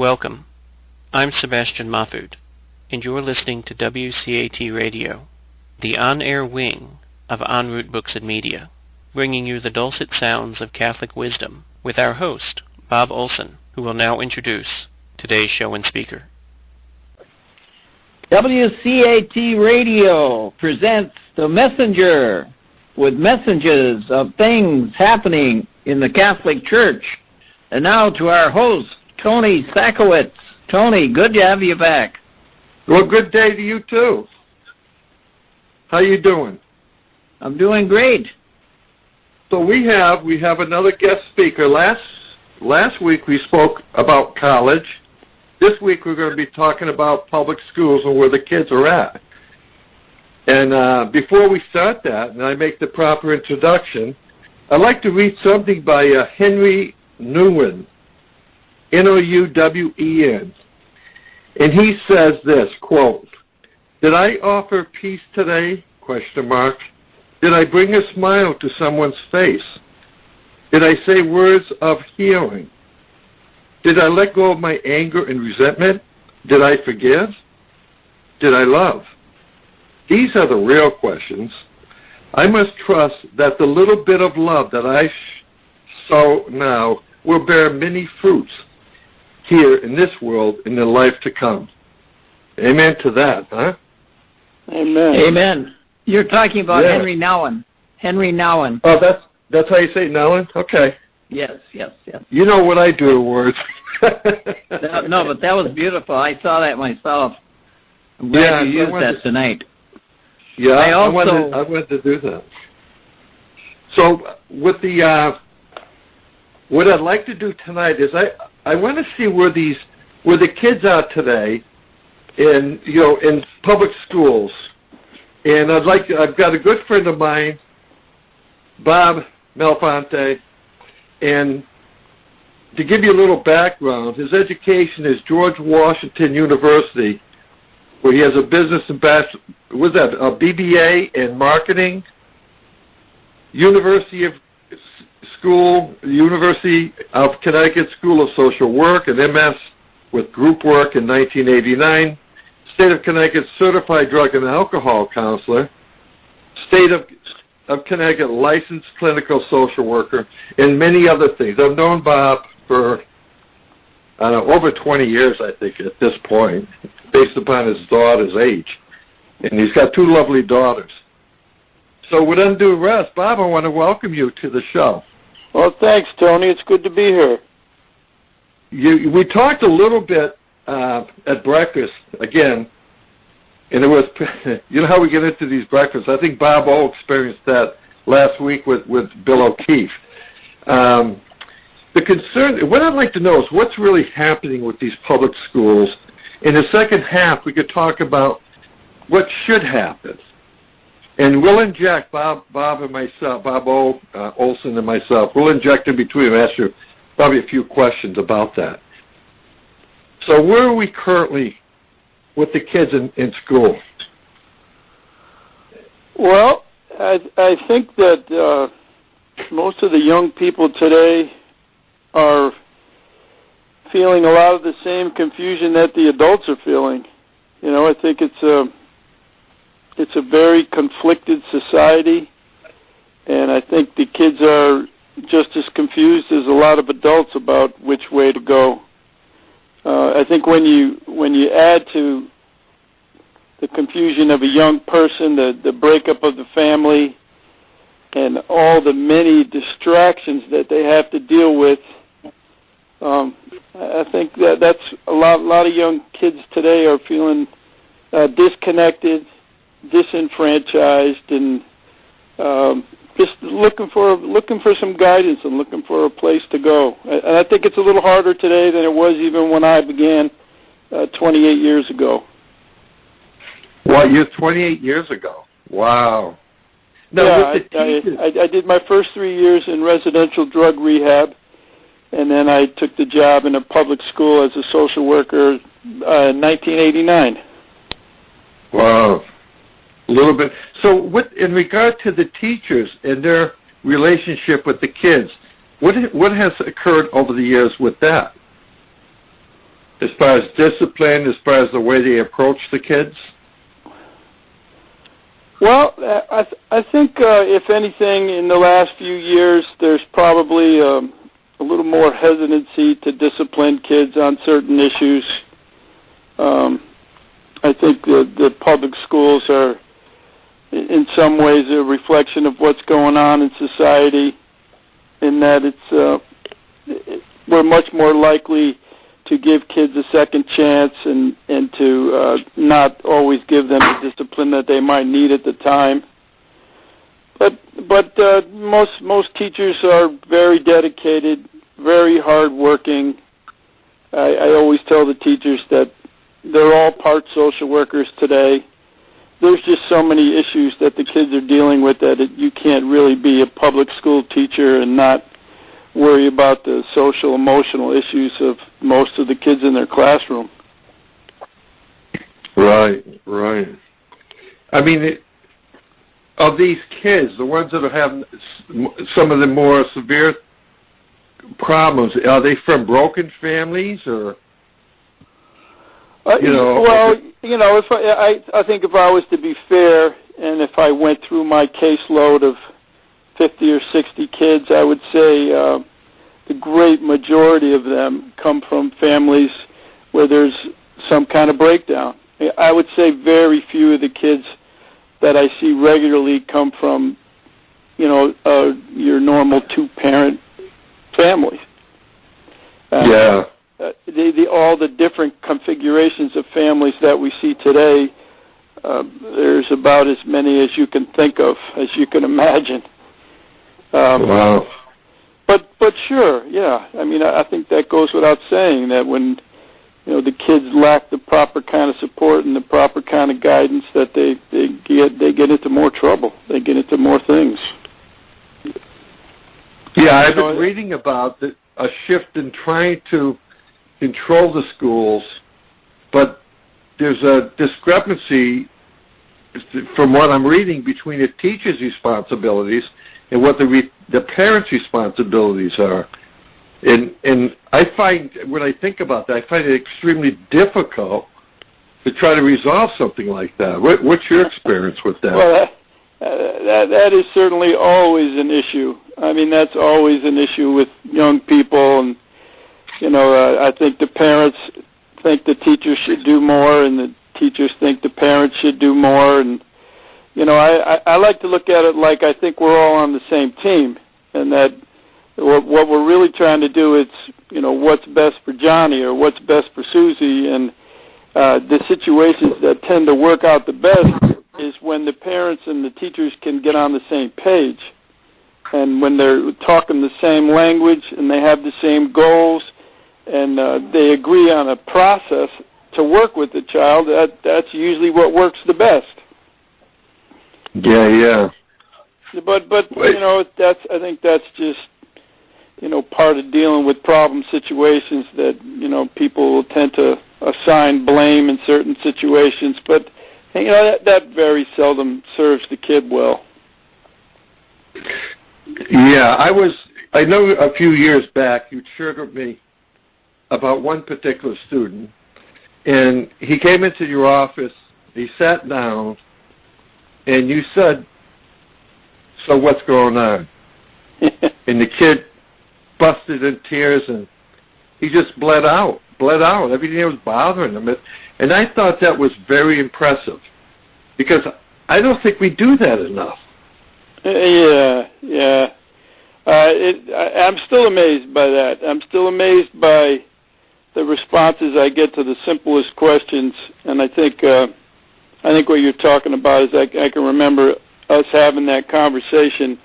Welcome. I'm Sebastian Mahfood, and you're listening to WCAT Radio, the on-air wing of En Route Books and Media, bringing you the dulcet sounds of Catholic wisdom with our host, Bob Olson, who will now introduce today's show and speaker. WCAT Radio presents The Messenger, with messages of things happening in the Catholic Church. And now to our host, Tony Szalkiewicz. Tony, good to have you back. Well, good day to you, too. How you doing? I'm doing great. So we have another guest speaker. Last week we spoke about college. This week we're going to be talking about public schools and where the kids are at. And before we start that, and I make the proper introduction, I'd like to read something by Henry Nouwen, Nouwen. And he says this, quote, "Did I offer peace today? ? Did I bring a smile to someone's face? Did I say words of healing? Did I let go of my anger and resentment? Did I forgive? Did I love? These are the real questions. I must trust that the little bit of love that I sow now will bear many fruits here in this world in the life to come." Amen to that, huh? Amen. Amen. You're talking about Henry Nouwen. Henry Nouwen. Oh, that's how you say Nouwen? Okay. Yes. You know what I do to words. No, but that was beautiful. I saw that myself. I'm glad you used that tonight. Yeah, I wanted to do that. So with the what I'd like to do tonight is I want to see where the kids are today in public schools. And I've got a good friend of mine, Bob Melfonte, and to give you a little background, his education is George Washington University, where he has a business and a BBA in marketing, University of Connecticut School of Social Work, an MS with group work in 1989, State of Connecticut Certified Drug and Alcohol Counselor, State of Connecticut Licensed Clinical Social Worker, and many other things. I've known Bob for over 20 years, I think, at this point, based upon his daughter's age. And he's got two lovely daughters. So with undue rest, Bob, I want to welcome you to the show. Well, thanks, Tony. It's good to be here. We talked a little bit at breakfast, again, and it was, you know how we get into these breakfasts. I think Bob O experienced that last week with Bill O'Keefe. The concern, what I'd like to know is what's really happening with these public schools. In the second half, we could talk about what should happen. And we'll inject, Bob and myself, Bob O. Olson and myself, we'll inject in between and ask you probably a few questions about that. So where are we currently with the kids in school? Well, I think that most of the young people today are feeling a lot of the same confusion that the adults are feeling. You know, I think it's a very conflicted society, and I think the kids are just as confused as a lot of adults about which way to go. I think when you add to the confusion of a young person, the breakup of the family, and all the many distractions that they have to deal with, I think that's a lot of young kids today are feeling disconnected, disenfranchised, and just looking for some guidance and looking for a place to go. And I think it's a little harder today than it was even when I began 28 years ago. Well, you're 28 years ago. Wow. Now, I did my first 3 years in residential drug rehab, and then I took the job in a public school as a social worker in 1989. Wow. A little bit. So what, in regard to the teachers and their relationship with the kids, what has occurred over the years with that as far as discipline, as far as the way they approach the kids? Well, I think, if anything, in the last few years, there's probably a little more hesitancy to discipline kids on certain issues. I think the public schools are, in some ways, a reflection of what's going on in society, in that we're much more likely to give kids a second chance and to not always give them the discipline that they might need at the time. But most teachers are very dedicated, very hardworking. I always tell the teachers that they're all part social workers today. There's just so many issues that the kids are dealing with that you can't really be a public school teacher and not worry about the social, emotional issues of most of the kids in their classroom. Right. I mean, of these kids, the ones that are having some of the more severe problems, are they from broken families or? I think if I was to be fair, and if I went through my caseload of 50 or 60 kids, I would say the great majority of them come from families where there's some kind of breakdown. I would say very few of the kids that I see regularly come from, your normal two-parent family. Yeah. All the different configurations of families that we see today, there's about as many as you can think of, as you can imagine. Wow. But sure, yeah. I mean, I think that goes without saying that when the kids lack the proper kind of support and the proper kind of guidance, that they get into more trouble. They get into more things. Yeah, I've been reading about a shift in trying to control the schools, but there's a discrepancy from what I'm reading between the teacher's responsibilities and what the parents' responsibilities are. And I find, when I think about that, I find it extremely difficult to try to resolve something like that. What's your experience with that? Well, that is certainly always an issue. I mean, that's always an issue with young people, and I think the parents think the teachers should do more, and the teachers think the parents should do more. And I like to look at it like I think we're all on the same team, and that what we're really trying to do is, what's best for Johnny or what's best for Susie. And the situations that tend to work out the best is when the parents and the teachers can get on the same page, and when they're talking the same language and they have the same goals, and they agree on a process to work with the child. That's usually what works the best. Yeah. But I think that's just part of dealing with problem situations, that people will tend to assign blame in certain situations, but that very seldom serves the kid well. Yeah, I know a few years back you shared with me about one particular student, and he came into your office, he sat down, and you said, "So what's going on?" And the kid busted in tears, and he just bled out, everything that was bothering him. And I thought that was very impressive, because I don't think we do that enough. Yeah. I'm still amazed by that. I'm still amazed by the responses I get to the simplest questions, and I think what you're talking about is I can remember us having that conversation,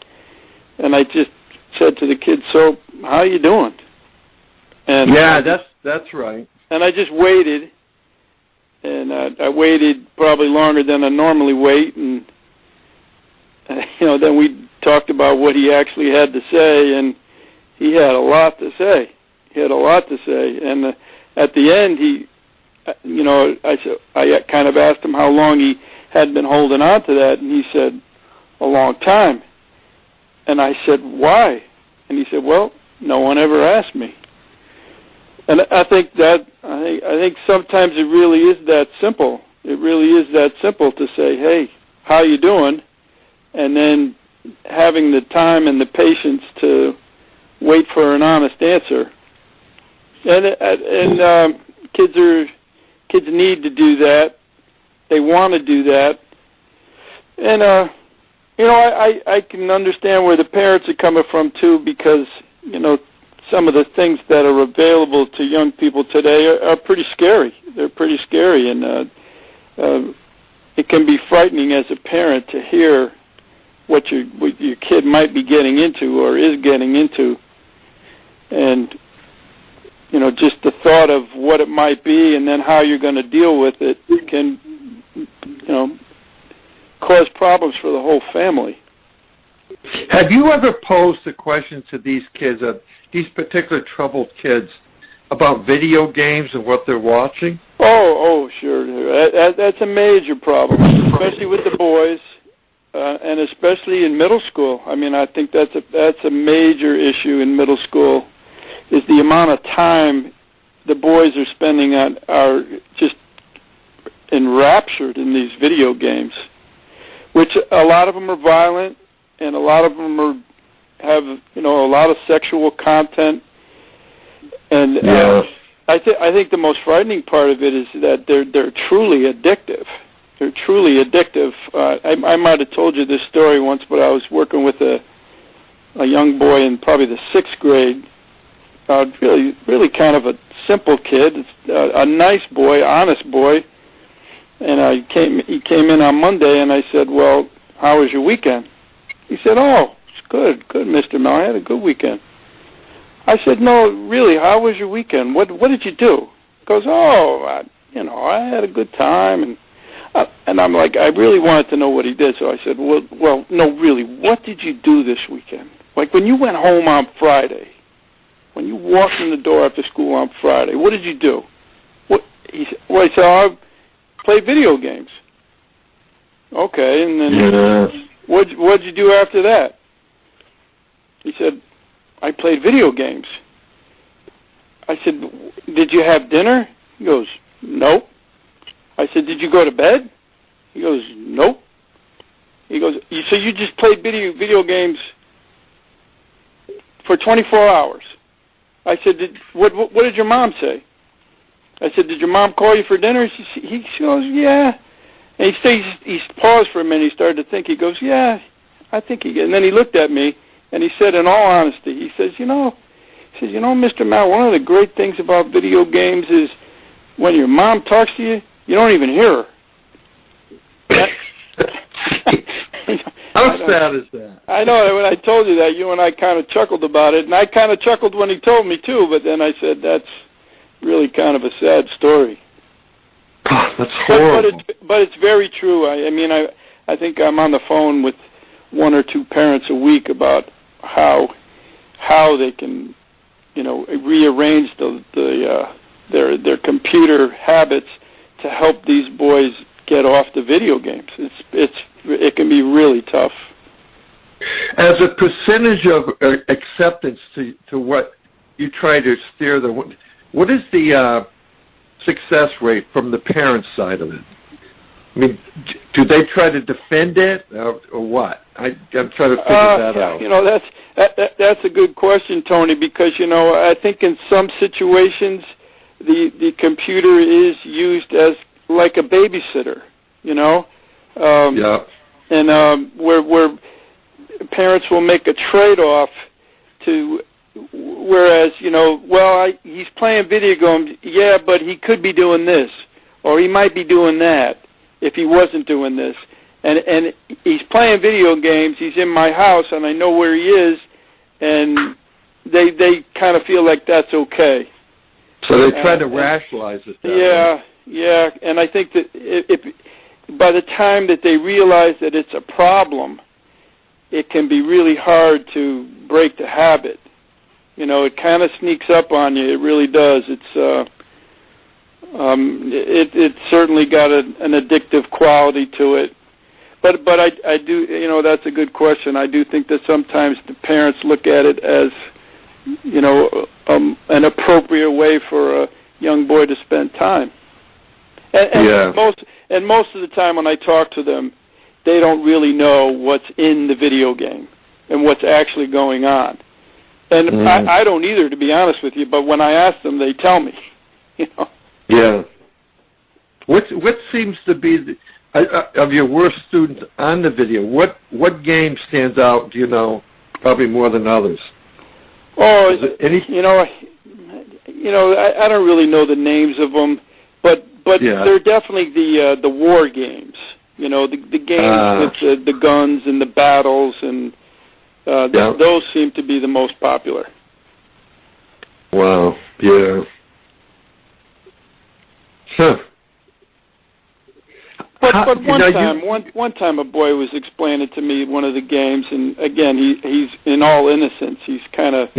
and I just said to the kids, "So, how you doing?" And yeah, that's right. And I just waited, and I waited probably longer than I normally wait, and then we talked about what he actually had to say, and he had a lot to say. And at the end, I kind of asked him how long he had been holding on to that, and he said, "A long time." And I said, "Why?" And he said, "Well, no one ever asked me." And I think sometimes it really is that simple. It really is that simple to say, "Hey, how you doing?" And then having the time and the patience to wait for an honest answer. And kids need to do that. They want to do that. And I can understand where the parents are coming from too, because some of the things that are available to young people today are pretty scary. They're pretty scary, and it can be frightening as a parent to hear what your kid might be getting into or is getting into, and just the thought of what it might be and then how you're going to deal with it can cause problems for the whole family. Have you ever posed the question to these kids, these particular troubled kids, about video games and what they're watching? Oh, sure. That's a major problem, especially with the boys, and especially in middle school. I mean, I think that's a major issue in middle school, is the amount of time the boys are spending are just enraptured in these video games, which a lot of them are violent, and a lot of them have a lot of sexual content. And I think the most frightening part of it is that they're truly addictive. They're truly addictive. I might have told you this story once, but I was working with a young boy in probably the 6th grade. Really kind of a simple kid, a nice boy, honest boy. And he came in on Monday, and I said, "Well, how was your weekend?" He said, "Oh, it's good, Mr. Mel. I had a good weekend." I said, "No, really, how was your weekend? What did you do?" He goes, "Oh, I had a good time." And I'm like, I really wanted to know what he did, so I said, well, no, really, what did you do this weekend? Like when you went home on Friday, when you walked in the door after school on Friday, what did you do? He said, I played video games. Okay, and then what'd you do after that? He said, I played video games. I said, did you have dinner? He goes, nope. I said, did you go to bed? He goes, nope. He goes, so you just played video games for 24 hours? I said, what did your mom say? I said, did your mom call you for dinner? He goes, yeah. And he paused for a minute. He started to think. He goes, yeah, I think he did. And then he looked at me, and he said, in all honesty, he says, Mr. Mal, one of the great things about video games is when your mom talks to you, you don't even hear her. How sad is that? I know. When I told you that, you and I kind of chuckled about it, and I kind of chuckled when he told me, too, but then I said, that's really kind of a sad story. That's horrible. But it's very true. I think I'm on the phone with 1 or 2 parents a week about how they can, rearrange their computer habits to help these boys get off the video games. It can be really tough. As a percentage of acceptance to what you try to steer them, what is the success rate from the parent side of it? I mean, do they try to defend it or what? I'm trying to figure that out. That's a good question, Tony, because, I think in some situations the computer is used as like a babysitter, and where parents will make a trade-off to, whereas, he's playing video games, yeah, but he could be doing this, or he might be doing that if he wasn't doing this. And he's playing video games, he's in my house, and I know where he is, and they kind of feel like that's okay. So they try to rationalize it that way. Yeah, and I think that if by the time that they realize that it's a problem, it can be really hard to break the habit. It kind of sneaks up on you. It really does. It's certainly got an addictive quality to it. But I do, that's a good question. I do think that sometimes the parents look at it as an appropriate way for a young boy to spend time. And most of the time when I talk to them, they don't really know what's in the video game and what's actually going on. And I don't either, to be honest with you, but when I ask them, they tell me. Yeah. What seems to be of your worst students on the video? What game stands out? Probably more than others. Oh, I don't really know the names of them, but they're definitely the war games. The games with the guns and the battles, and those seem to be the most popular. Wow. Yeah. Huh. But one time a boy was explaining to me one of the games, and again, he's in all innocence. He's kind of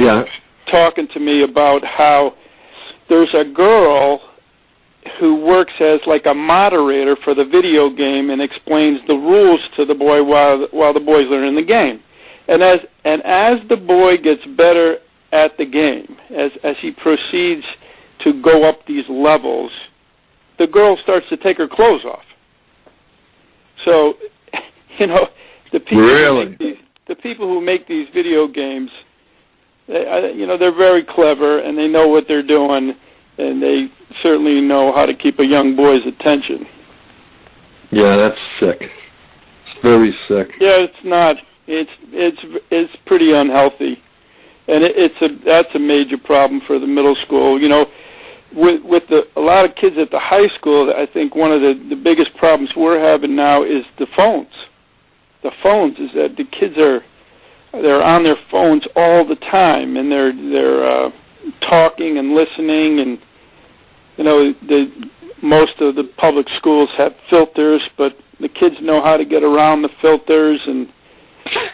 talking to me about how there's a girl who works as like a moderator for the video game and explains the rules to the boy while the boy's learning the game. And as the boy gets better at the game, as he proceeds to go up these levels, the girl starts to take her clothes off. So, the people who make these video games, they're very clever and they know what they're doing, and they certainly know how to keep a young boy's attention. Yeah, that's sick. It's very sick. Yeah, it's not. It's pretty unhealthy, and that's a major problem for the middle school. With a lot of kids at the high school, I think one of the biggest problems we're having now is the phones. The phones is that the kids they're on their phones all the time, and they're talking and listening, and most of the public schools have filters, but the kids know how to get around the filters, and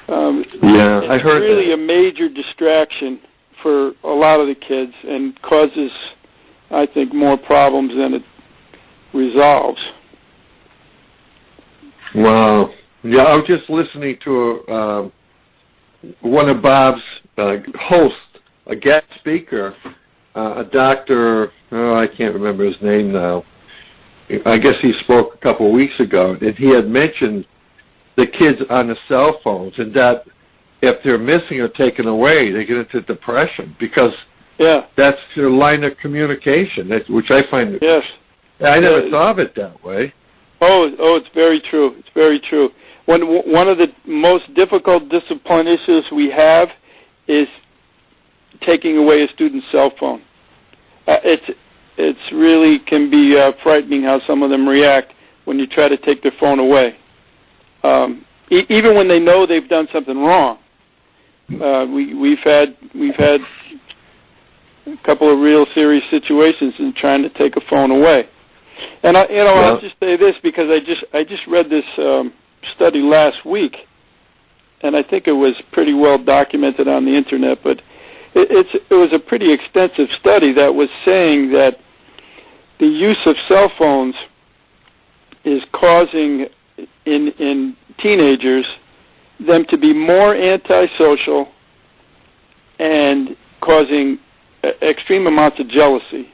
I heard it's really that. a major distraction for a lot of the kids, and causes, I think, more problems than it resolves. Wow. Yeah, I was just listening to one of Bob's hosts, a guest speaker, a doctor, I can't remember his name now. I guess he spoke a couple of weeks ago, and he had mentioned the kids on the cell phones, and that if they're missing or taken away, they get into depression because that's their line of communication, which I find. Yes. I never thought of it that way. Oh, it's very true. It's very true. One of the most difficult discipline issues we have is taking away a student's cell phone. It's really can be frightening how some of them react when you try to take their phone away. Even when they know they've done something wrong. We've had a couple of real serious situations in trying to take a phone away. And I'll just say this because I just read this study last week, and I think it was pretty well documented on the internet. But it was a pretty extensive study that was saying that the use of cell phones is causing in teenagers them to be more antisocial and causing extreme amounts of jealousy.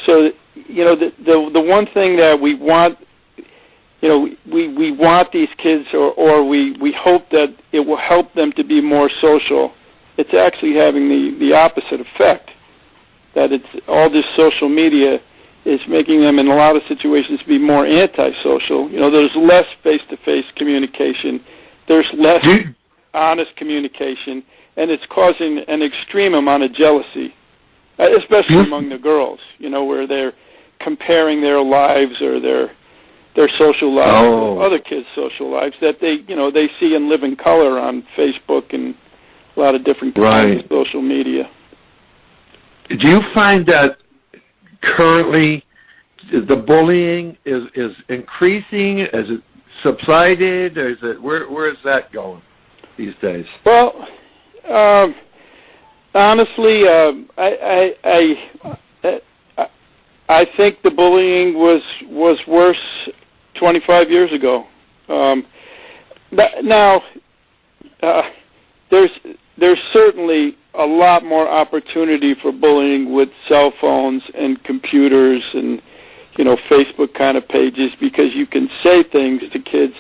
So, the one thing that we want, we want these kids, or we hope that it will help them to be more social. It's actually having the opposite effect, that it's all this social media is making them in a lot of situations be more antisocial. There's less face-to-face communication. There's less honest communication, and it's causing an extreme amount of jealousy, especially among the girls, where they're comparing their lives or their social lives with other kids' social lives that they see and live in color on Facebook and a lot of different kinds of social media. Do you find that currently the bullying is increasing? Has it subsided? Or is it where is that going these days? Well, honestly, I think the bullying was worse 25 years ago. Now, there's certainly a lot more opportunity for bullying with cell phones and computers and, Facebook kind of pages, because you can say things to kids.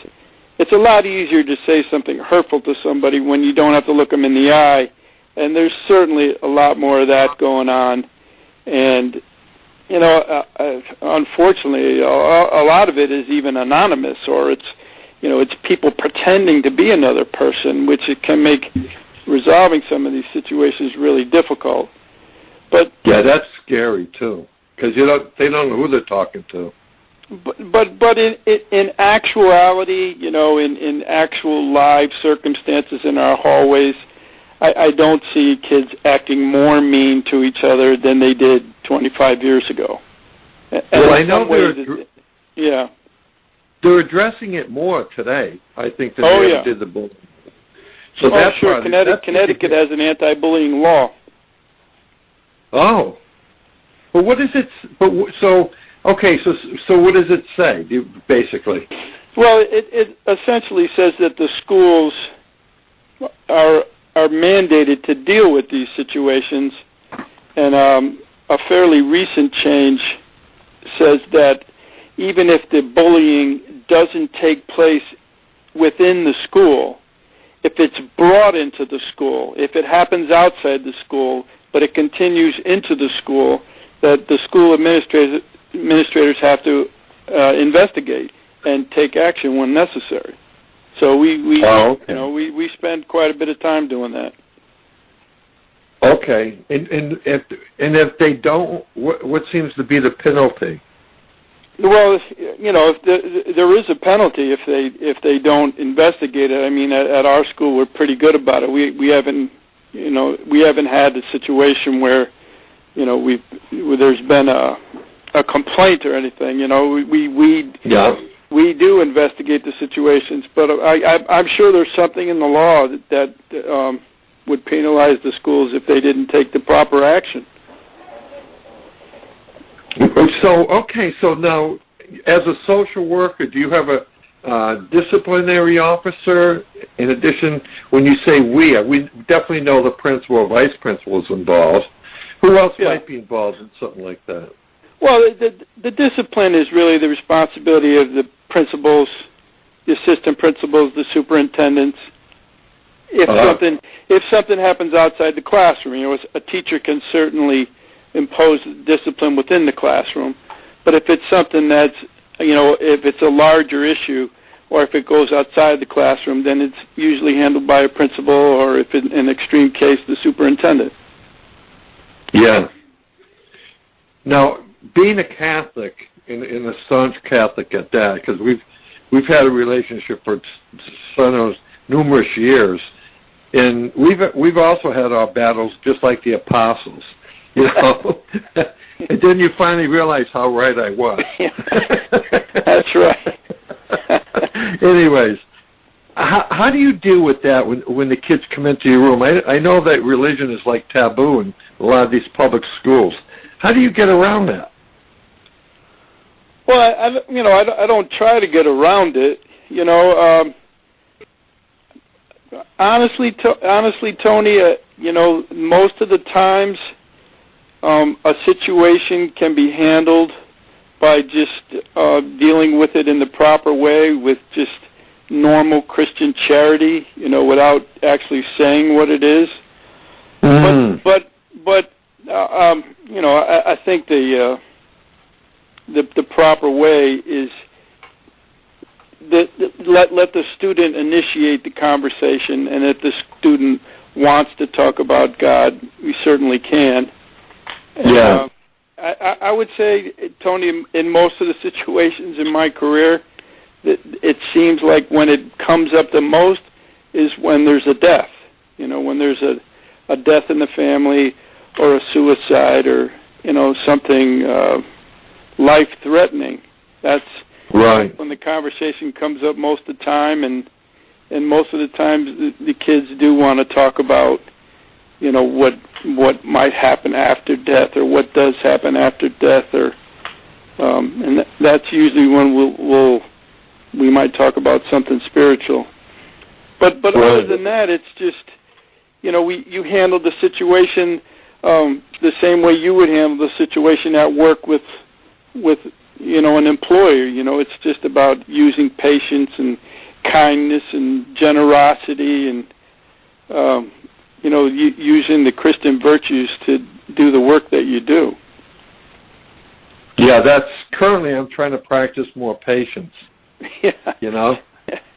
It's a lot easier to say something hurtful to somebody when you don't have to look them in the eye, and there's certainly a lot more of that going on. And, unfortunately, a lot of it is even anonymous, or it's people pretending to be another person, which it can make resolving some of these situations really difficult. But yeah, that's scary too, because they don't know who they're talking to. But in actuality, in actual live circumstances in our hallways, I don't see kids acting more mean to each other than they did 25 years ago. And well, I know they're addressing it more today, I think, than they ever did the bullying. So that's sure. Connecticut has an anti-bullying law. Oh. But what is it? So what does it say, basically? Well, it essentially says that the schools are mandated to deal with these situations, and a fairly recent change says that even if the bullying doesn't take place within the school, if it's brought into the school, if it happens outside the school, but it continues into the school, that the school administrators have to investigate and take action when necessary. So we spend quite a bit of time doing that. Okay, and if they don't, what seems to be the penalty? Well, there is a penalty if they don't investigate it. I mean, at our school, we're pretty good about it. We haven't had a situation where there's been a complaint or anything. We do investigate the situations, but I'm sure there's something in the law that would penalize the schools if they didn't take the proper action. So now, as a social worker, do you have a disciplinary officer? In addition, when you say we definitely know the principal or vice principal is involved. Who else might be involved in something like that? Well, the discipline is really the responsibility of the principals, the assistant principals, the superintendents. If something happens outside the classroom, a teacher can certainly impose discipline within the classroom. But if it's something that's, if it's a larger issue, or if it goes outside the classroom, then it's usually handled by a principal, or if in an extreme case, the superintendent. Yeah. Now, being a Catholic, and a staunch Catholic at that, because we've had a relationship for numerous years, and we've also had our battles just like the apostles, and then you finally realize how right I was. That's right. Anyways, how do you deal with that when the kids come into your room? I know that religion is like taboo in a lot of these public schools. How do you get around that? Well, I don't try to get around it. Honestly, Tony, most of the times, a situation can be handled by just dealing with it in the proper way, with just normal Christian charity, without actually saying what it is. Mm. But I think the proper way is let the student initiate the conversation, and if the student wants to talk about God, we certainly can. Yeah. I would say, Tony, in most of the situations in my career, it seems like when it comes up the most is when there's a death. When there's a death in the family, or a suicide, or something life-threatening. That's right when the conversation comes up most of the time, and most of the times the kids do want to talk about what might happen after death, or what does happen after death, or and that's usually when we might talk about something spiritual. But right. Other than that, it's just you handled the situation the same way you would handle the situation at work with an employer. It's just about using patience and kindness and generosity and using the Christian virtues to do the work that you do. Yeah, currently I'm trying to practice more patience. Yeah.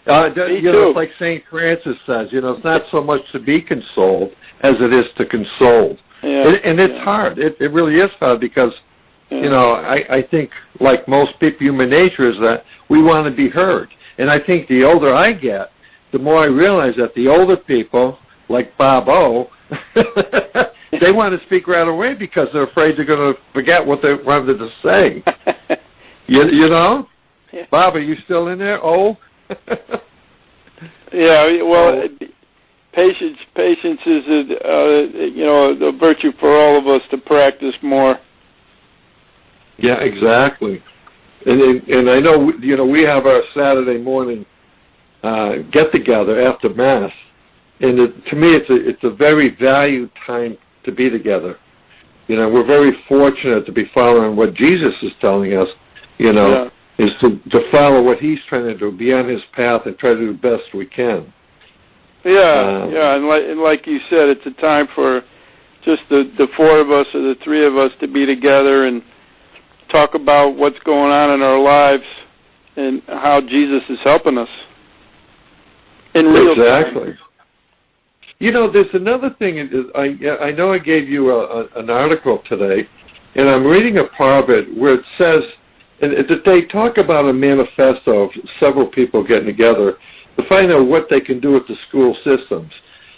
It's like St. Francis says, it's not so much to be consoled as it is to console. Yeah. And it's hard. It really is hard because, I think like most people, human nature is that we want to be heard. And I think the older I get, the more I realize that the older people, like Bob O, they want to speak right away because they're afraid they're going to forget what they wanted to say. You know? Yeah. Bob, are you still in there? Oh? Yeah, well, patience is a virtue for all of us to practice more. Yeah, exactly. And I know, we have our Saturday morning get-together after Mass, and to me it's a very valued time to be together. We're very fortunate to be following what Jesus is telling us, Yeah. is to follow what He's trying to do, be on His path and try to do the best we can. Yeah, and like you said, it's a time for just the four of us or the three of us to be together and talk about what's going on in our lives and how Jesus is helping us in real time. Exactly. There's another thing. I know I gave you an article today, and I'm reading a part of it where it says, and they talk about a manifesto of several people getting together to find out what they can do with the school systems.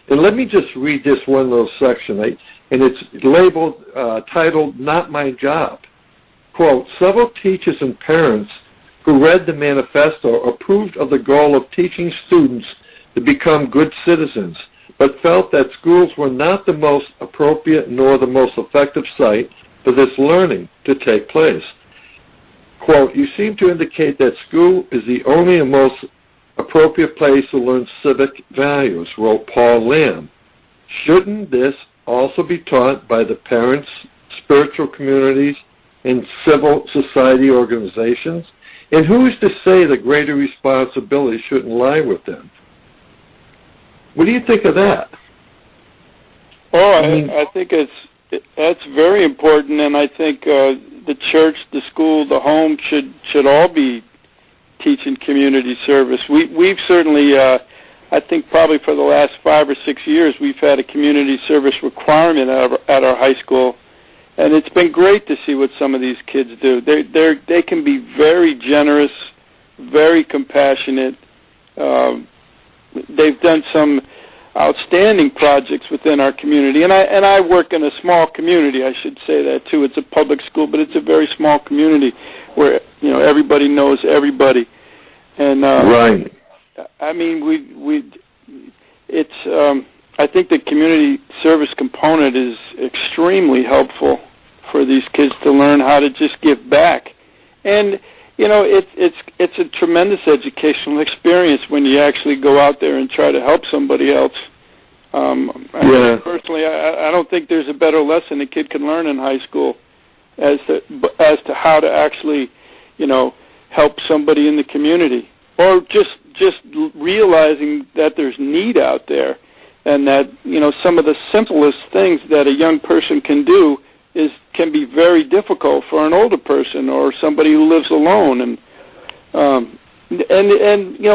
And let me just read this one little section, and it's labeled, titled, "Not My Job." Quote, "Several teachers and parents who read the manifesto approved of the goal of teaching students to become good citizens, but felt that schools were not the most appropriate nor the most effective site for this learning to take place. Quote, "You seem to indicate that school is the only and most appropriate place to learn civic values," wrote Paul Lamb. "Shouldn't this also be taught by the parents, spiritual communities, and civil society organizations? And who is to say the greater responsibility shouldn't lie with them?" What do you think of that? Oh, I think that's very important, and I think the church, the school, the home should all be teaching community service. We've certainly, I think probably for the last 5 or 6 years, we've had a community service requirement at our high school, and it's been great to see what some of these kids do. They can be very generous, very compassionate. They've done some outstanding projects within our community, and I work in a small community. I should say that too. It's a public school, but it's a very small community where everybody knows everybody. And right. I mean, I think the community service component is extremely helpful for these kids to learn how to just give back. And it's a tremendous educational experience when you actually go out there and try to help somebody else. Personally, I don't think there's a better lesson a kid can learn in high school as to how to actually, help somebody in the community, or just realizing that there's need out there, and that some of the simplest things that a young person can do can be very difficult for an older person or somebody who lives alone, and a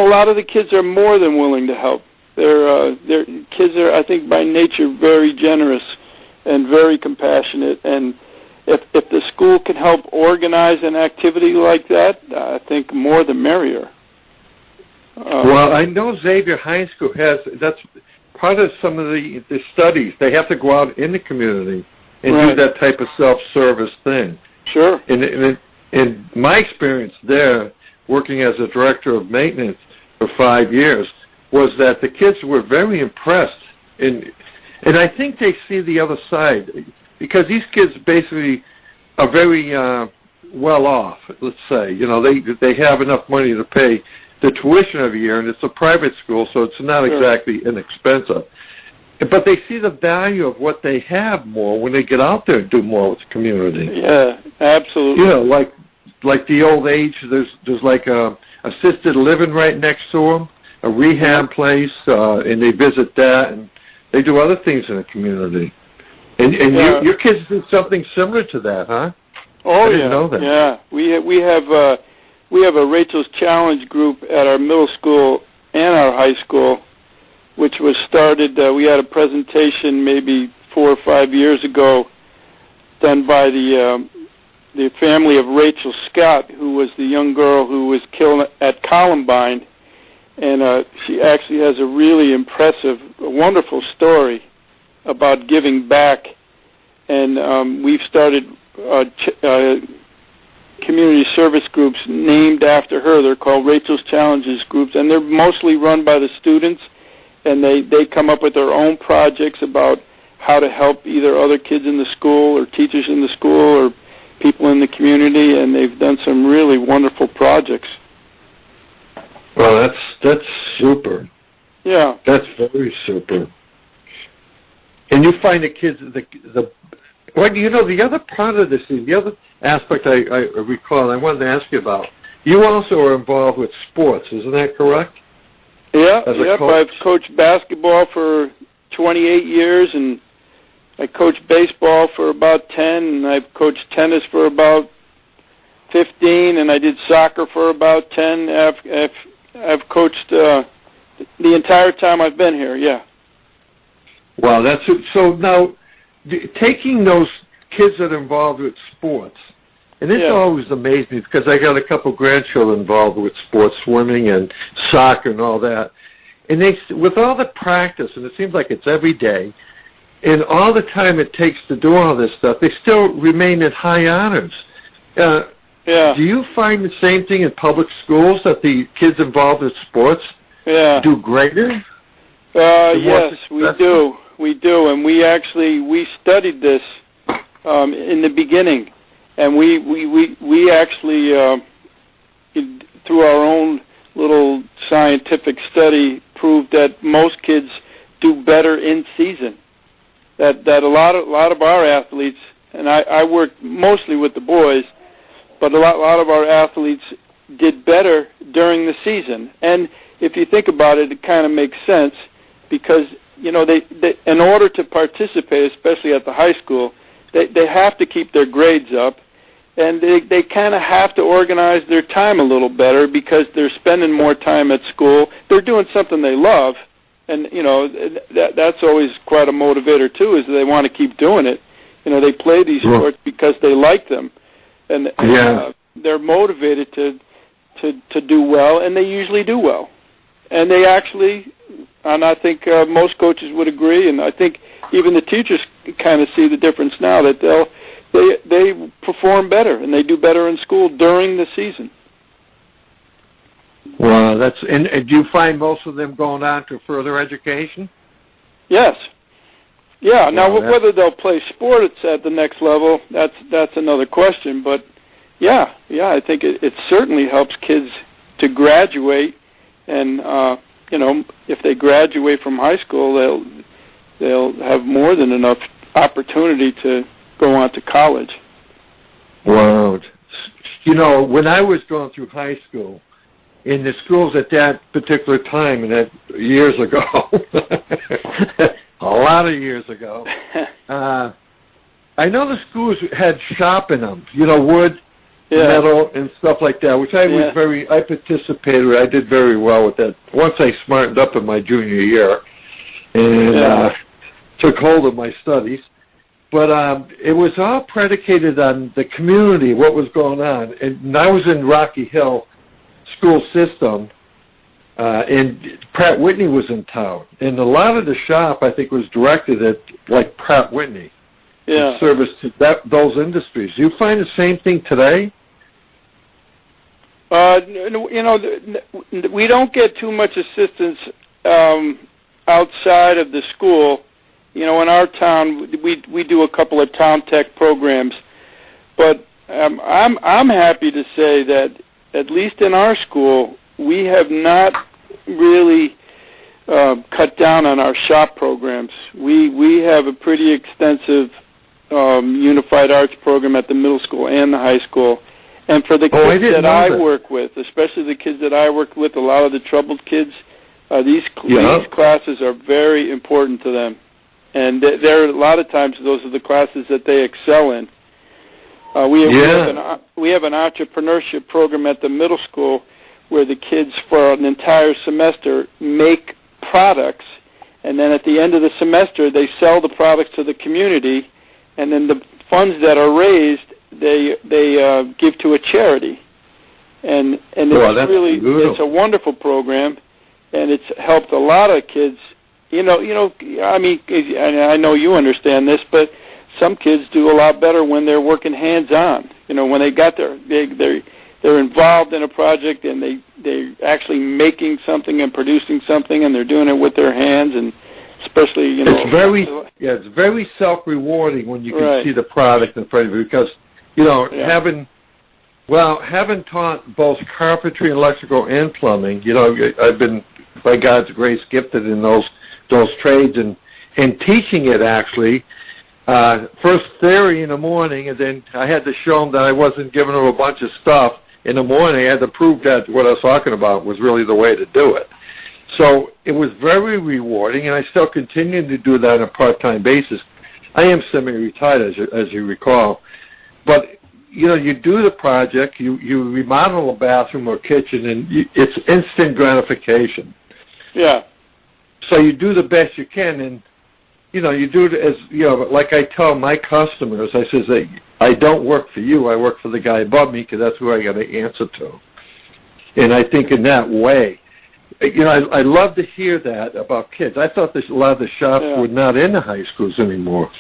lot of the kids are more than willing to help. Their kids are, I think, by nature very generous and very compassionate, and if the school can help organize an activity like that, I think more the merrier. Well, I know Xavier High School that's part of some of the studies. They have to go out in the community and do that type of self-service thing. Sure. In my experience there, working as a director of maintenance for 5 years, was that the kids were very impressed. And I think they see the other side, because these kids basically are very well off, let's say. They have enough money to pay the tuition every year, and it's a private school, so it's not exactly inexpensive. but they see the value of what they have more when they get out there and do more with the community. Yeah, absolutely. You know, like the old age, there's like a assisted living right next to them, a rehab place, and they visit that, and they do other things in the community. And your kids do something similar to that, huh? Oh, I didn't know that. Yeah. We have a Rachel's Challenge group at our middle school and our high school, which was started. We had a presentation maybe 4 or 5 years ago, done by the family of Rachel Scott, who was the young girl who was killed at Columbine, and she actually has a really impressive, wonderful story about giving back. And we've started community service groups named after her. They're called Rachel's Challenges groups, and they're mostly run by the students, and they come up with their own projects about how to help either other kids in the school or teachers in the school or people in the community, and they've done some really wonderful projects. Well, that's super. Yeah. That's very super. And you find the kids, well, you know, the other part of this, the other aspect I recall, I wanted to ask you about, you also are involved with sports, isn't that correct? Yeah, I've coached basketball for 28 years, and I coached baseball for about 10, and I've coached tennis for about 15, and I did soccer for about 10. I've coached the entire time I've been here, yeah. Wow, that's so. Now, taking those kids that are involved with sports, and this always amazes me because I got a couple grandchildren involved with sports, swimming and soccer and all that, and they, with all the practice, and it seems like it's every day, and all the time it takes to do all this stuff, they still remain at high honors. Do you find the same thing in public schools, that the kids involved with sports do greater? Yes, we do, and we studied this in the beginning, and we actually through our own little scientific study proved that most kids do better in season. That a lot of our athletes, and I worked mostly with the boys, but a lot of our athletes did better during the season. And if you think about it, it kind of makes sense, because you know they in order to participate, especially at the high school, they have to keep their grades up, and they kind of have to organize their time a little better because they're spending more time at school. They're doing something they love, and you know that's always quite a motivator too, is they want to keep doing it. You know, they play these sports because they like them, and they're motivated to do well, and they usually do well. And they actually, and I think most coaches would agree, and I think even the teachers kind of see the difference now, that they perform better and they do better in school during the season. Wow, and do you find most of them going on to further education? Yes. Yeah. Now, whether they'll play sports at the next level, that's another question. But yeah, I think it certainly helps kids to graduate. And you know, if they graduate from high school, they'll have more than enough opportunity to go on to college. Wow. You know, when I was going through high school, in the schools at that particular time, and that years ago, a lot of years ago, I know the schools had shop in them, you know, wood, metal, and stuff like that, which I was I participated. I did very well with that. Once I smartened up in my junior year and took hold of my studies. But it was all predicated on the community, what was going on. And I was in Rocky Hill school system, and Pratt Whitney was in town. And a lot of the shop, I think, was directed at, like, Pratt Whitney. In service to those industries. Do you find the same thing today? You know, we don't get too much assistance outside of the school. You know, in our town, we do a couple of town tech programs, but I'm happy to say that at least in our school, we have not really cut down on our shop programs. We have a pretty extensive unified arts program at the middle school and the high school. And for the kids that I work with, especially the kids that I work with, a lot of the troubled kids, these classes are very important to them. And there are a lot of times those are the classes that they excel in. We have an entrepreneurship program at the middle school where the kids for an entire semester make products, and then at the end of the semester they sell the products to the community, and then the funds that are raised they give to a charity. And it's a wonderful program, and it's helped a lot of kids. I mean, I know you understand this, but some kids do a lot better when they're working hands-on. When they're involved in a project and they're actually making something and producing something, and they're doing it with their hands, and especially it's very self-rewarding when you can see the product in front of you, because having taught both carpentry, electrical, and plumbing, I've been, by God's grace, gifted in those trades, and teaching it actually. First theory in the morning, and then I had to show them that I wasn't giving them a bunch of stuff in the morning. I had to prove that what I was talking about was really the way to do it. So it was very rewarding, and I still continue to do that on a part-time basis. I am semi-retired, as you recall. But, you do the project, you remodel a bathroom or kitchen, and it's instant gratification. Yeah. So you do the best you can, and you do it as, like I tell my customers, I says, I don't work for you, I work for the guy above me, because that's who I got to answer to. And I think in that way, I love to hear that about kids. I thought a lot of the shops were not in the high schools anymore.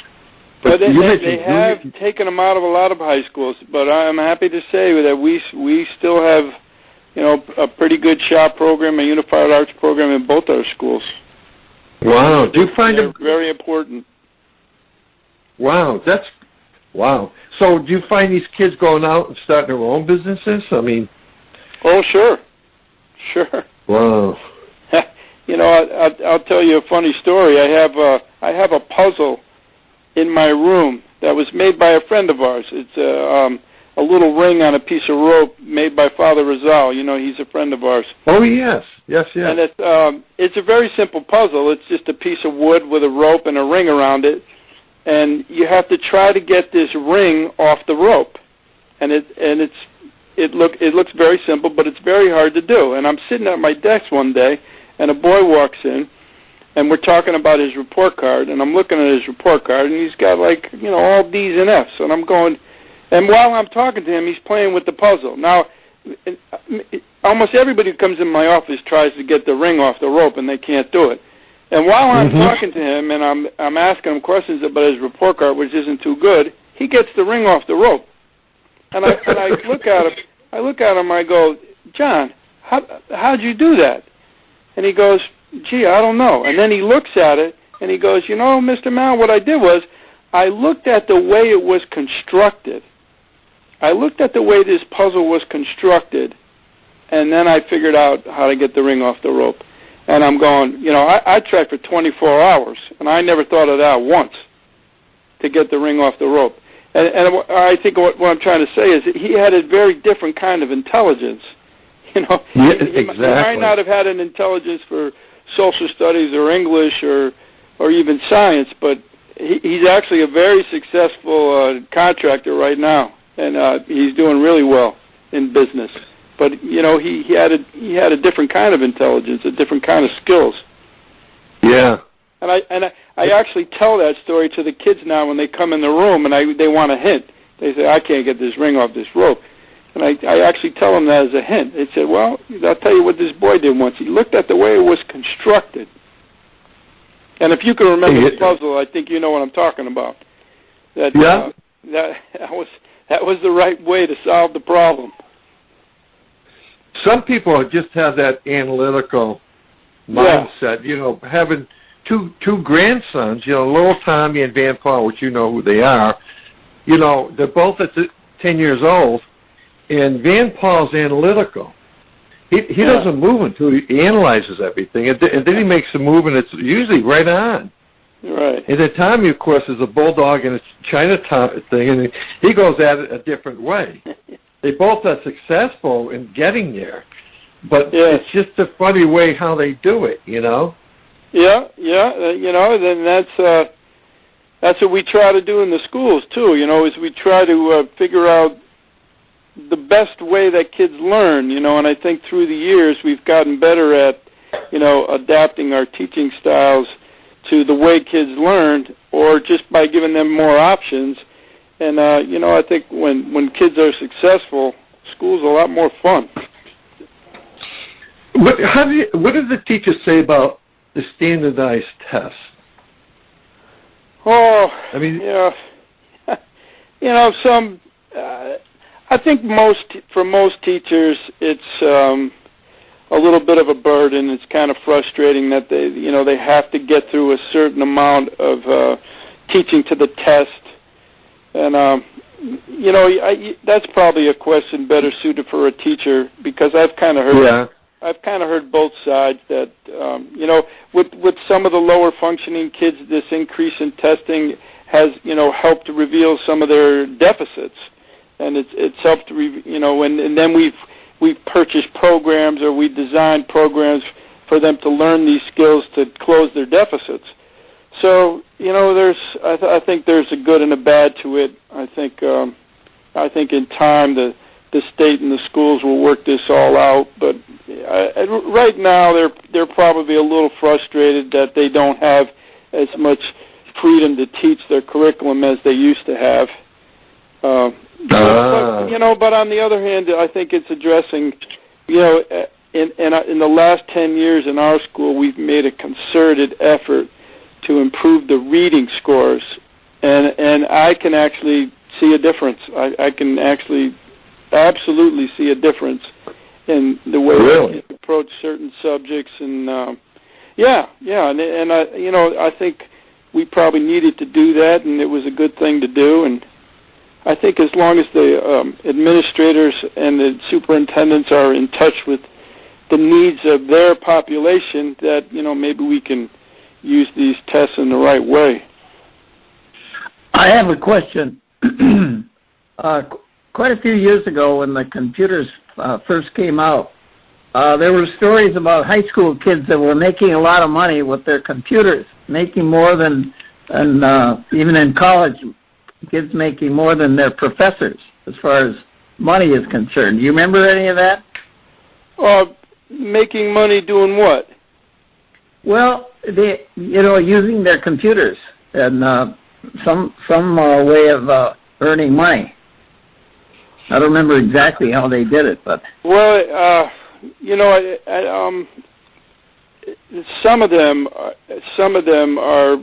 But they have taken them out of a lot of high schools, but I'm happy to say that we still have, a pretty good shop program, a unified arts program in both our schools. Wow. Do you find them very important? Wow, wow. So do you find these kids going out and starting their own businesses? I mean, oh, sure. Wow. I'll tell you a funny story. I have a puzzle in my room that was made by a friend of ours. It's a little ring on a piece of rope made by Father Rizal. He's a friend of ours. Oh, yes. And it's a very simple puzzle. It's just a piece of wood with a rope and a ring around it, and you have to try to get this ring off the rope. And it looks very simple, but it's very hard to do. And I'm sitting at my desk one day, and a boy walks in, and we're talking about his report card, and I'm looking at his report card, and he's got all D's and F's, and I'm going. And while I'm talking to him, he's playing with the puzzle. Now, almost everybody who comes in my office tries to get the ring off the rope, and they can't do it. And while I'm talking to him, and I'm asking him questions about his report card, which isn't too good, he gets the ring off the rope. And I look at him, I go, John, how'd you do that? And he goes, gee, I don't know. And then he looks at it, and he goes, Mr. Mal, what I did was I looked at the way it was constructed. I looked at the way this puzzle was constructed, and then I figured out how to get the ring off the rope. And I'm going, I tried for 24 hours, and I never thought of that once, to get the ring off the rope. And I think what I'm trying to say is that he had a very different kind of intelligence. He might not have had an intelligence for social studies or English or even science, but he's actually a very successful contractor right now, and he's doing really well in business. But he had a different kind of intelligence, a different kind of skills. Yeah. And I actually tell that story to the kids now when they come in the room and they want a hint. They say, I can't get this ring off this rope. And I actually tell them that as a hint. They said, well, I'll tell you what this boy did once. He looked at the way it was constructed. And if you can remember the puzzle, I think you know what I'm talking about. That was the right way to solve the problem. Some people just have that analytical mindset. Having two grandsons, little Tommy and Van Paul, which you know who they are. They're both at 10 years old, and Van Paul's analytical. He doesn't move until he analyzes everything, and then he makes a move, and it's usually right on. Right. And then Tommy, of course, is a bulldog and it's Chinatown thing, and he goes at it a different way. They both are successful in getting there, but it's just a funny way how they do it, you know? Yeah, then that's what we try to do in the schools, too, is we try to figure out the best way that kids learn, and I think through the years we've gotten better at, adapting our teaching styles to the way kids learned, or just by giving them more options. And, I think when kids are successful, school's a lot more fun. What do the teachers say about the standardized tests? Oh, I mean, I think for most teachers, it's a little bit of a burden. It's kind of frustrating that they have to get through a certain amount of teaching to the test, and that's probably a question better suited for a teacher, because I've kind of heard both sides that with some of the lower functioning kids, this increase in testing has helped to reveal some of their deficits, and it's helped to and then we've purchased programs, or we designed programs for them to learn these skills to close their deficits. So I think there's a good and a bad to it. I think in time the state and the schools will work this all out. But right now they're probably a little frustrated that they don't have as much freedom to teach their curriculum as they used to have. But on the other hand, I think it's addressing, in the last 10 years in our school, we've made a concerted effort to improve the reading scores, and I can actually see a difference. I can actually absolutely see a difference in the way we approach certain subjects, and I think we probably needed to do that, and it was a good thing to do, and I think as long as the administrators and the superintendents are in touch with the needs of their population, that maybe we can use these tests in the right way. I have a question. Quite a few years ago, when the computers first came out, there were stories about high school kids that were making a lot of money with their computers, making more than even in college. Kids making more than their professors as far as money is concerned. Do you remember any of that? Making money doing what? Well, they, using their computers and some way of earning money. I don't remember exactly how they did it, but some of them are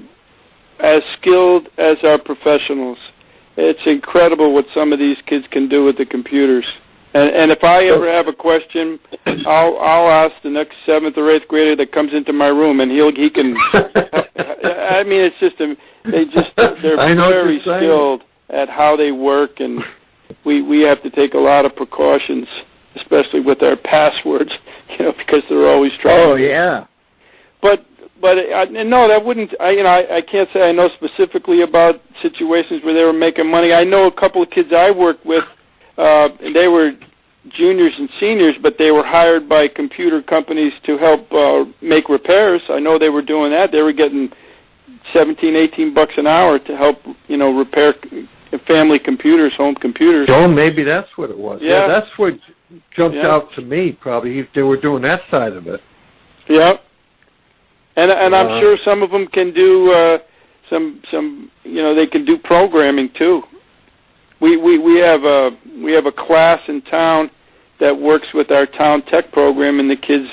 as skilled as our professionals. It's incredible what some of these kids can do with the computers. And if I ever have a question, I'll ask the next 7th or 8th grader that comes into my room, and he can. I mean, it's just they're very skilled at how they work, and we have to take a lot of precautions, especially with our passwords, because they're always trying. Oh yeah. But no, that wouldn't. I can't say I know specifically about situations where they were making money. I know a couple of kids I worked with, and they were juniors and seniors, but they were hired by computer companies to help make repairs. I know they were doing that. They were getting $17, $18 an hour to help, repair family computers, home computers. Oh, maybe that's what it was. Yeah, that's what jumped out to me. Probably if they were doing that side of it. Yeah. And I'm sure some of them can do they can do programming too. We have a class in town that works with our town tech program, and the kids,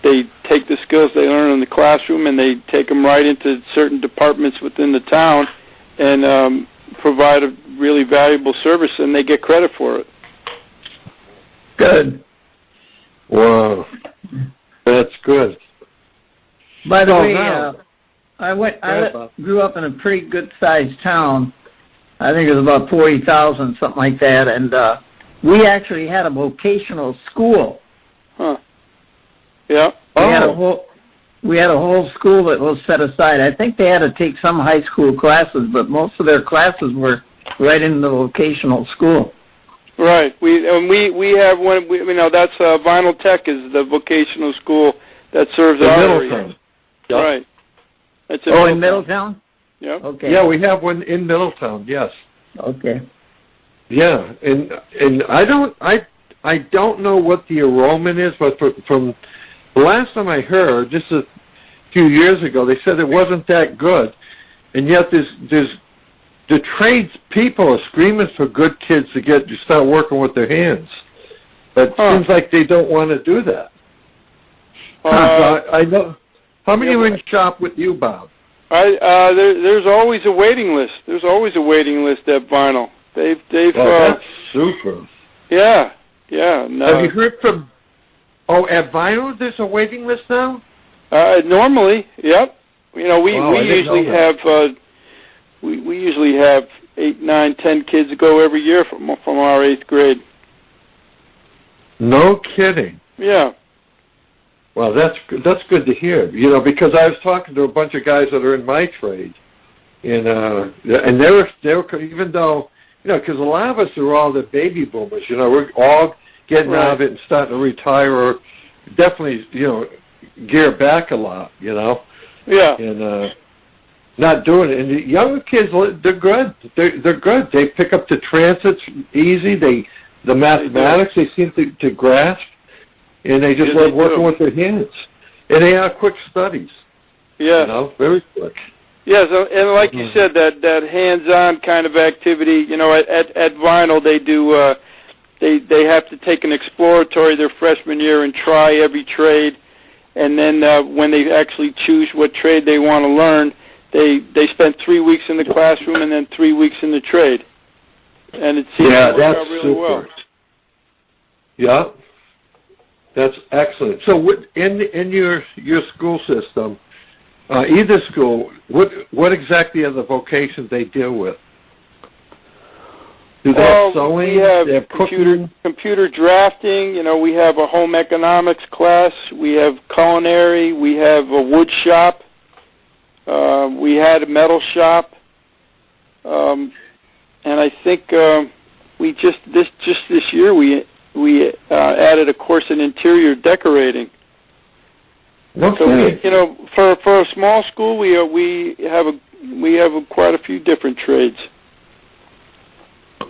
they take the skills they learn in the classroom and they take them right into certain departments within the town and provide a really valuable service, and they get credit for it. Good. Wow, that's good. By the way, I grew up in a pretty good-sized town. I think it was about 40,000, something like that, and we actually had a vocational school. Yeah. We had a whole school that was set aside. I think they had to take some high school classes, but most of their classes were right in the vocational school. Right. We have one. That's Vinyl Tech is the vocational school that serves our area. Yep. Right. That's in Middletown? Yeah. Okay. Yeah, we have one in Middletown. Yes. Okay. Yeah, and I don't know what the enrollment is, but from the last time I heard, just a few years ago, they said it wasn't that good, and yet there's the trades people are screaming for good kids to start working with their hands. But it seems like they don't want to do that. I know. How many are in shop with you, Bob? There's always a waiting list. There's always a waiting list at Vinyl. They've. That's super. Yeah. No. Have you heard from? Oh, at Vinyl, there's a waiting list now. Normally, yep. We usually have. We usually have 8, 9, 10 kids go every year from our 8th grade. No kidding. Yeah. Well, that's good to hear. Because I was talking to a bunch of guys that are in my trade, and they were even though because a lot of us are all the baby boomers. We're all getting out of it and starting to retire, or definitely gear back a lot. Yeah. And not doing it. And the younger kids, they're good. They're good. They pick up the transits easy. The mathematics they seem to grasp. And they just love working with their hands. And they are quick studies. Yeah. Very quick. Yes, and like you said, that hands-on kind of activity, at Vinyl they do, they have to take an exploratory their freshman year and try every trade. And then when they actually choose what trade they want to learn, they spend 3 weeks in the classroom and then 3 weeks in the trade. And it seems to work out really well. Yeah. That's excellent. So, in your school system, either school, what exactly are the vocations they deal with? Do they have sewing? We have they have computer drafting. We have a home economics class. We have culinary. We have a wood shop. We had a metal shop. And I think we just this year we added a course in interior decorating. Okay. So for a small school, we have quite a few different trades.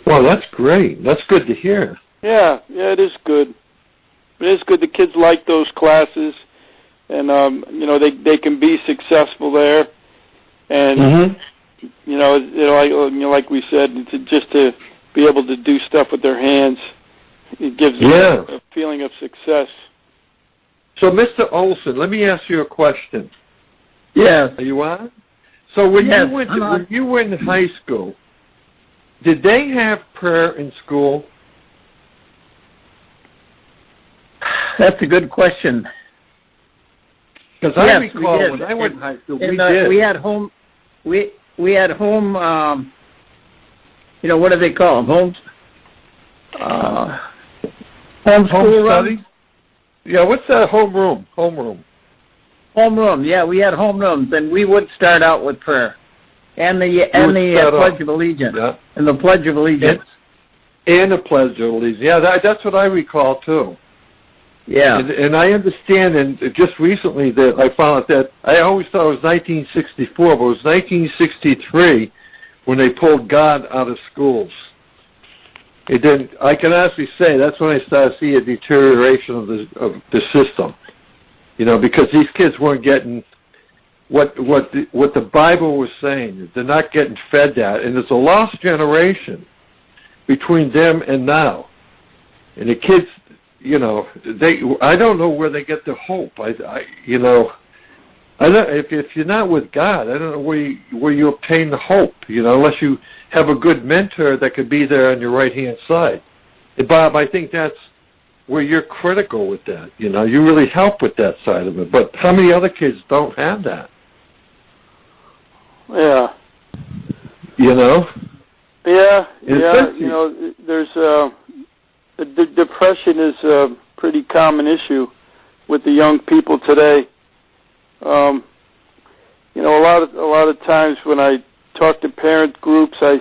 Well, that's great. That's good to hear. Yeah, it is good. It is good. The kids like those classes, and they can be successful there. And like we said, just to be able to do stuff with their hands. It gives them a feeling of success. So, Mr. Olson, let me ask you a question. Yes. Are you on? So, when you were in high school, did they have prayer in school? That's a good question. Because I recall when I went to high school, we did. We had home. We had home. What do they call them? Home study? Yeah, what's that? Homeroom. Homeroom, yeah, we had homerooms, and we would start out with prayer. And the Pledge of Allegiance. Yeah. And the Pledge of Allegiance. And the Pledge of Allegiance. Yeah, that's what I recall, too. Yeah. And I understand, and just recently that I found out that I always thought it was 1964, but it was 1963 when they pulled God out of schools. It didn't. I can honestly say that's when I started to see a deterioration of the system. Because these kids weren't getting what the Bible was saying. They're not getting fed that, and it's a lost generation between them and now. And the kids, I don't know where they get the hope. I don't, if you're not with God, I don't know where you obtain the hope, unless you have a good mentor that could be there on your right-hand side. And Bob, I think that's where you're critical with that. You really help with that side of it. But how many other kids don't have that? Yeah. Yeah. There's the depression is a pretty common issue with the young people today. You know, a lot of times when I talk to parent groups, I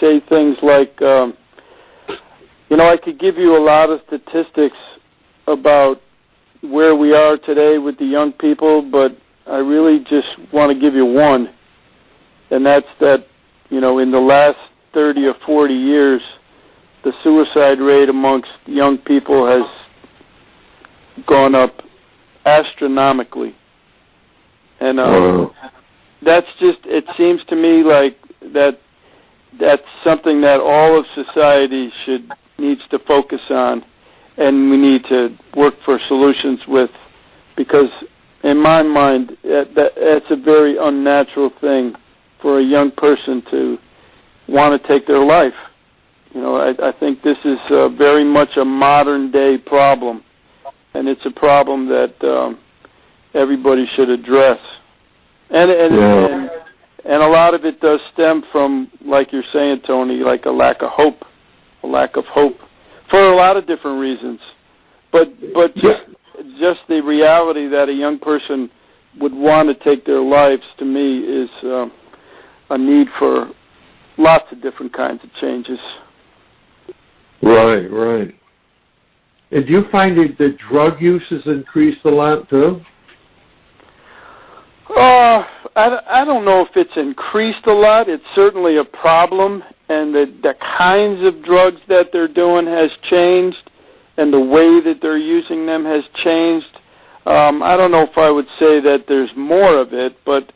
say things like, you know, I could give you a lot of statistics about where we are today with the young people, but I really just want to give you one, and that's that, you know, in the last 30 or 40 years, the suicide rate amongst young people has gone up astronomically. And that's just, it seems to me like that's something that all of society needs to focus on, and we need to work for solutions with, because in my mind, that's a very unnatural thing for a young person to want to take their life. You know, I think this is very much a modern-day problem, and it's a problem that everybody should address. And a lot of it does stem from, like you're saying, Tony, like a lack of hope for a lot of different reasons. But just the reality that a young person would want to take their lives, to me, is a need for lots of different kinds of changes. Right. And do you find that drug use has increased a lot, too? I don't know if it's increased a lot. It's certainly a problem, and the kinds of drugs that they're doing has changed, and the way that they're using them has changed. I don't know if I would say that there's more of it, but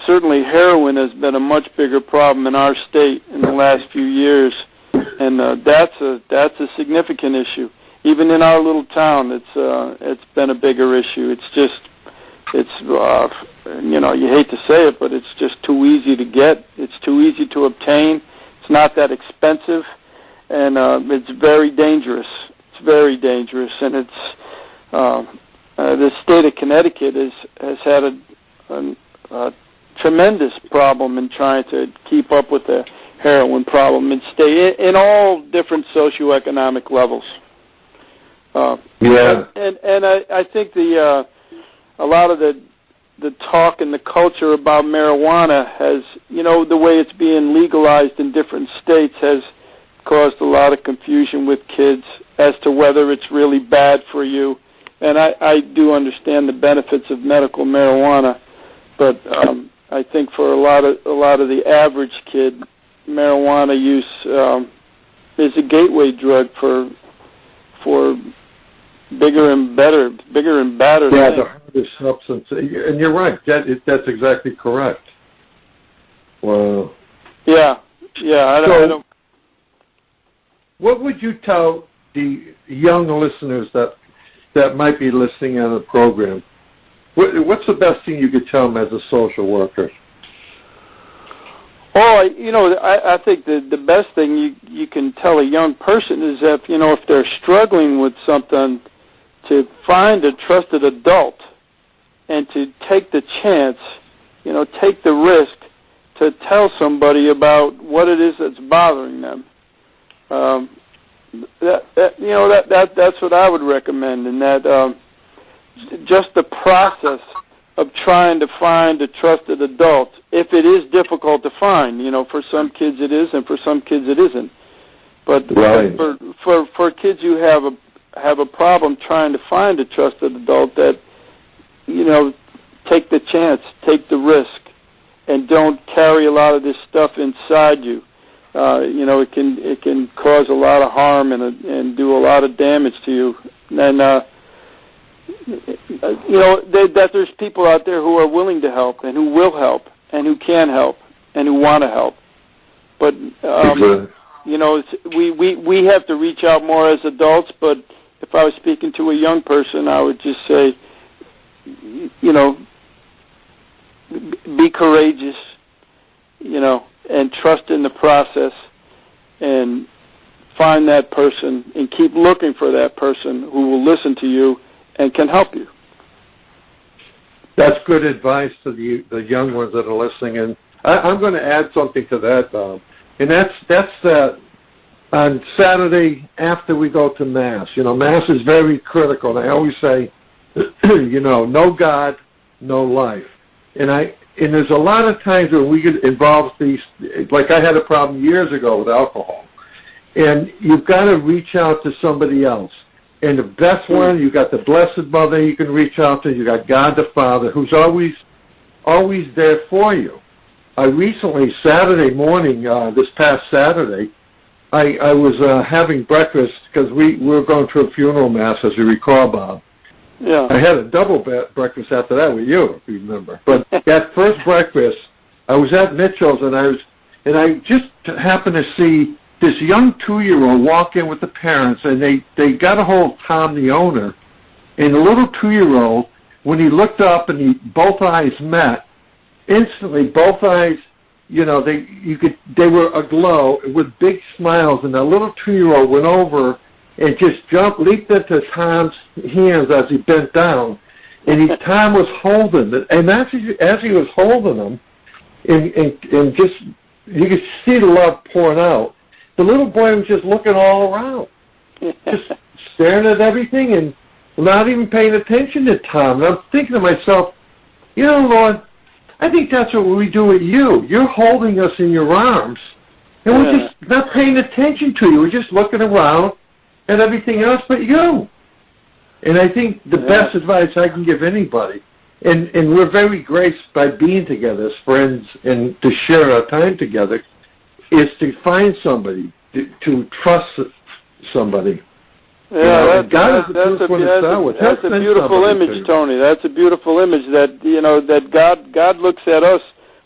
certainly heroin has been a much bigger problem in our state in the last few years, and that's a significant issue. Even in our little town, it's been a bigger issue. It's you know, you hate to say it, but it's just too easy to get. It's too easy to obtain. It's not that expensive, and it's very dangerous. It's very dangerous, and it's the state of Connecticut has had a tremendous problem in trying to keep up with the heroin problem and stay in all different socioeconomic levels. And I think a lot of the talk and the culture about marijuana has, you know, the way it's being legalized in different states has caused a lot of confusion with kids as to whether it's really bad for you. And I do understand the benefits of medical marijuana, but I think for a lot of the average kid, marijuana use is a gateway drug for bigger and badder Yeah, things. the hardest substance. And you're right. That's exactly correct. Wow. Yeah. I don't. What would you tell the young listeners that might be listening on the program? What's the best thing you could tell them as a social worker? Oh, you know, I think the best thing you can tell a young person is if they're struggling with something, to find a trusted adult and to take the chance, take the risk to tell somebody about what it is that's bothering them. That's what I would recommend, and that just the process of trying to find a trusted adult, if it is difficult to find. For some kids it is, and for some kids it isn't. But right. for kids who have a problem trying to find a trusted adult, that take the chance, take the risk, and don't carry a lot of this stuff inside you. It can cause a lot of harm and do a lot of damage to you. And that there's people out there who are willing to help and who will help and who can help and who want to help. But we have to reach out more as adults. But if I was speaking to a young person, I would just say, be courageous, and trust in the process, and find that person and keep looking for that person who will listen to you and can help you. That's good advice to the young ones that are listening. And I'm going to add something to that, and that's that on Saturday after we go to Mass. Mass is very critical. And I always say, no God, no life. And there's a lot of times when we get involved with these, like I had a problem years ago with alcohol. And you've got to reach out to somebody else. And the best one, you got the Blessed Mother you can reach out to. You got God the Father, who's always there for you. I recently, Saturday morning, this past Saturday, I was having breakfast because we were going to a funeral mass, as you recall, Bob. Yeah. I had a double breakfast after that with you, if you remember. But that first breakfast, I was at Mitchell's, and I just happened to see this young 2-year-old walk in with the parents, and they got a hold of Tom, the owner, and the little 2-year-old, when he looked up and both eyes met, instantly both eyes, they were aglow with big smiles, and the little 2-year-old went over and just leaped into Tom's hands as he bent down, and Tom was holding it, and as he was holding him, and just you could see the love pouring out. The little boy was just looking all around, just staring at everything and not even paying attention to Tom. And I'm thinking to myself, Lord, I think that's what we do with you. You're holding us in your arms, and we're just not paying attention to you. We're just looking around at everything else but you. And I think the best advice I can give anybody, and we're very graced by being together as friends and to share our time together, is to find somebody, to trust somebody. Yeah, that's a beautiful image, Tony. That's a beautiful image that God looks at us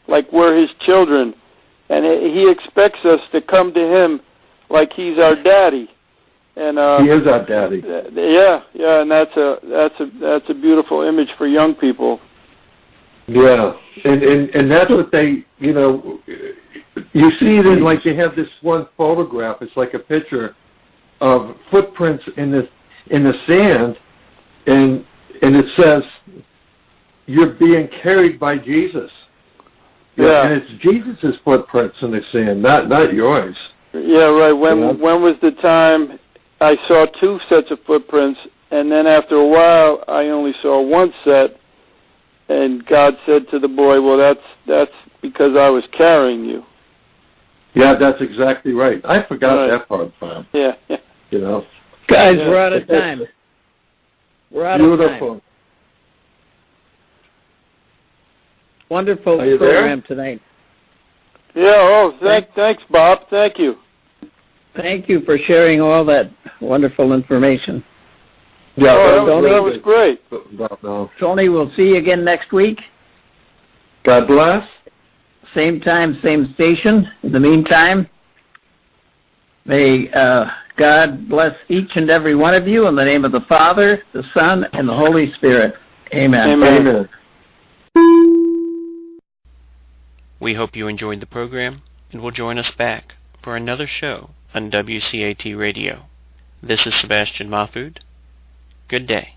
like we're His children, and He expects us to come to Him like He's our daddy. And He is our daddy. Yeah, and that's a beautiful image for young people. Yeah, and that's what they, you see it in, like, they have this one photograph. It's like a picture of footprints in the sand, and it says, "You're being carried by Jesus." Yeah, and it's Jesus' footprints in the sand, not yours. Yeah, right. When was the time I saw 2 sets of footprints, and then after a while I only saw 1 set, and God said to the boy, "Well, that's because I was carrying you." Yeah, that's exactly right. I forgot that part, Bob. Yeah. Guys, we're out of time. We're out of time. Wonderful program tonight. Yeah, thanks, Bob. Thank you. Thank you for sharing all that wonderful information. Yeah, that was great. Tony, we'll see you again next week. God bless. Same time, same station. In the meantime, may God bless each and every one of you in the name of the Father, the Son, and the Holy Spirit. Amen. Amen. We hope you enjoyed the program and will join us back for another show on WCAT Radio. This is Sebastian Mahfood. Good day.